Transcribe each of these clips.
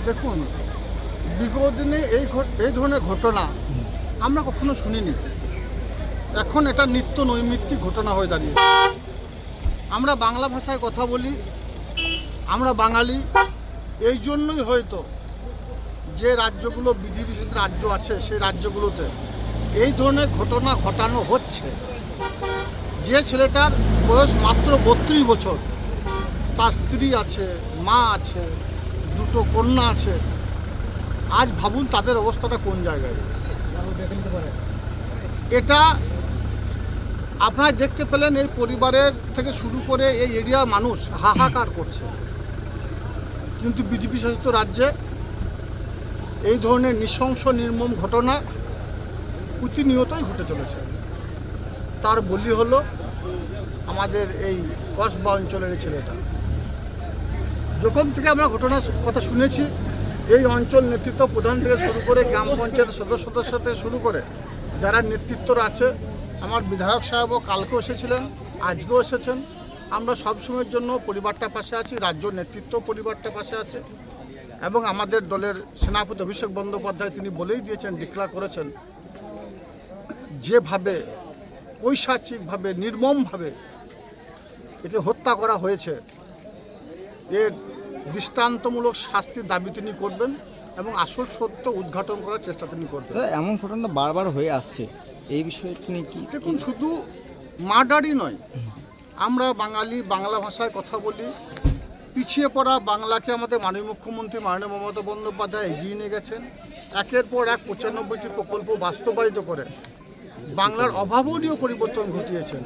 দেখুন, বিগত দিনে এই ধরনের ঘটনা আমরা কখনো শুনিনি। এখন এটা নিত্য নৈমিত্তিক ঘটনা হয়ে দাঁড়িয়েছে। আমরা বাংলা ভাষায় কথা বলি, আমরা বাঙালি। এই জন্যই হয়তো যে রাজ্যগুলো বিজেপি রাজ্য আছে সেই রাজ্যগুলোতে এই ধরনের ঘটনা ঘটানো হচ্ছে। যে ছেলেটার বয়স মাত্র 32 বছর, তার স্ত্রী আছে, মা আছে, দুটো কন্যা আছে। আজ ভাবুন তাদের অবস্থাটা কোন জায়গায়। এটা আপনারা দেখতে পেলেন, এই পরিবারের থেকে শুরু করে এই এরিয়ার মানুষ হাহাকার করছে। কিন্তু বিজেপি শাসিত রাজ্যে এই ধরনের নৃশংস নির্মম ঘটনা প্রতিনিয়তই ঘটে চলেছে। তার বলি হলো আমাদের এই কসবা অঞ্চলের ছেলেটা। যখন থেকে আমরা ঘটনার কথা শুনেছি, এই অঞ্চল নেতৃত্ব প্রধান থেকে শুরু করে গ্রাম পঞ্চায়েতের সদস্য থেকে শুরু করে যারা নেতৃত্বরা আছে, আমার বিধায়ক সাহেবও কালকেও এসেছিলেন, আজকেও এসেছেন। আমরা সবসময়ের জন্য পরিবারটা পাশে আছি, রাজ্য নেতৃত্ব পরিবারটা পাশে আছে। এবং আমাদের দলের সেনাপতি অভিষেক বন্দ্যোপাধ্যায় তিনি বলেই দিয়েছেন, ডিক্লার করেছেন, যেভাবে পৈশাচিকভাবে নির্মমভাবে একে হত্যা করা হয়েছে, এর দৃষ্টান্তমূলক শাস্তির দাবি তিনি করবেন এবং আসল সত্য উদ্ঘাটন করার চেষ্টা তিনি করবেন। এমন ঘটনা বারবার হয়ে আসছে, এই বিষয়টি নিয়ে কি? দেখুন, শুধু মার্ডারই নয়, আমরা বাঙালি, বাংলা ভাষায় কথা বলি। পিছিয়ে পড়া বাংলাকে আমাদের মাননীয় মুখ্যমন্ত্রী মাননীয় মমতা বন্দ্যোপাধ্যায় এগিয়ে নিয়ে গেছেন। একের পর এক 95টি প্রকল্প বাস্তবায়িত করে বাংলার অভাবনীয় পরিবর্তন ঘটিয়েছেন।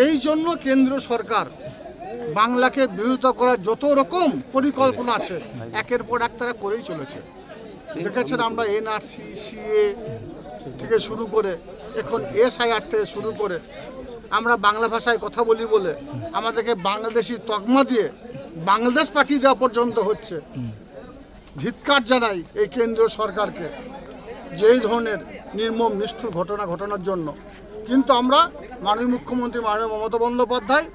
এই জন্য কেন্দ্র সরকার বাংলাকে বিরোধিতা করার যত রকম পরিকল্পনা আছে একের পর এক তারা করেই চলেছে। দেখেছেন আমরা এনআরসি, সিএ থেকে শুরু করে এখন SIR থেকে শুরু করে আমরা বাংলা ভাষায় কথা বলি বলে আমাদেরকে বাংলাদেশি তকমা দিয়ে বাংলাদেশ পাঠিয়ে দেওয়া পর্যন্ত হচ্ছে। ধিক্কার জানাই এই কেন্দ্রীয় সরকারকে যে এই ধরনের নির্মম নিষ্ঠুর ঘটনা ঘটানোর জন্য। কিন্তু আমরা মাননীয় মুখ্যমন্ত্রী মাননীয় মমতা বন্দ্যোপাধ্যায়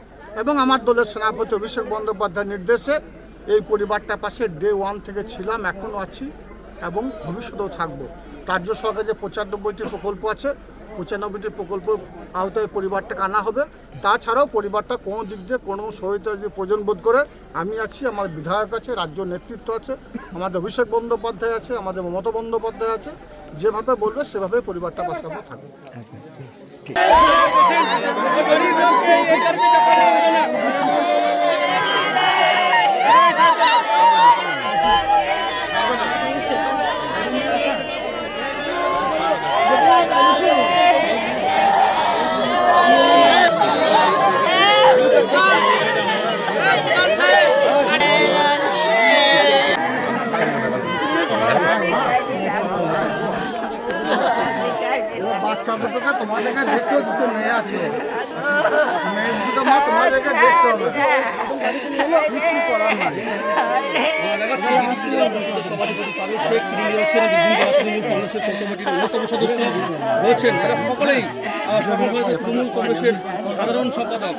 এবং আমার দলের সেনাপতি অভিষেক বন্দ্যোপাধ্যায়ের নির্দেশে এই পরিবারটার পাশে ডে 1 থেকে ছিলাম, এখনও আছি এবং ভবিষ্যতেও থাকবো। রাজ্য সরকার যে 95টি প্রকল্প আছে, 95টি প্রকল্প আওতায় পরিবারটাকে আনা হবে। তাছাড়াও পরিবারটা কোনো দিক দিয়ে কোনো সহায়তা যদি প্রয়োজন বোধ করে আমি আছি, আমার বিধায়ক আছে, রাজ্য নেতৃত্ব আছে, আমাদের অভিষেক বন্দ্যোপাধ্যায় আছে, আমাদের মমতা বন্দ্যোপাধ্যায় আছে। যেভাবে বলবে সেভাবে পরিবারটা পাশে আমরা থাকবো। বাচ্চা দুটোকে তোমাদেরকে দেখতেও, দুটো মেয়ে আছে, মেয়ে দুটো মা তোমাদেরকে দেখতে হবে, কিছু করার নাই। সকলেই তৃণমূল কংগ্রেসের সাধারণ সম্পাদক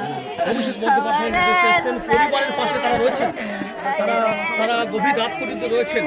অভিষেক বন্দ্যোপাধ্যায় নির্দেশ দিয়েছেন, পরিবারের পাশে তারা রয়েছেন, তারা গভীর রাত পর্যন্ত রয়েছেন।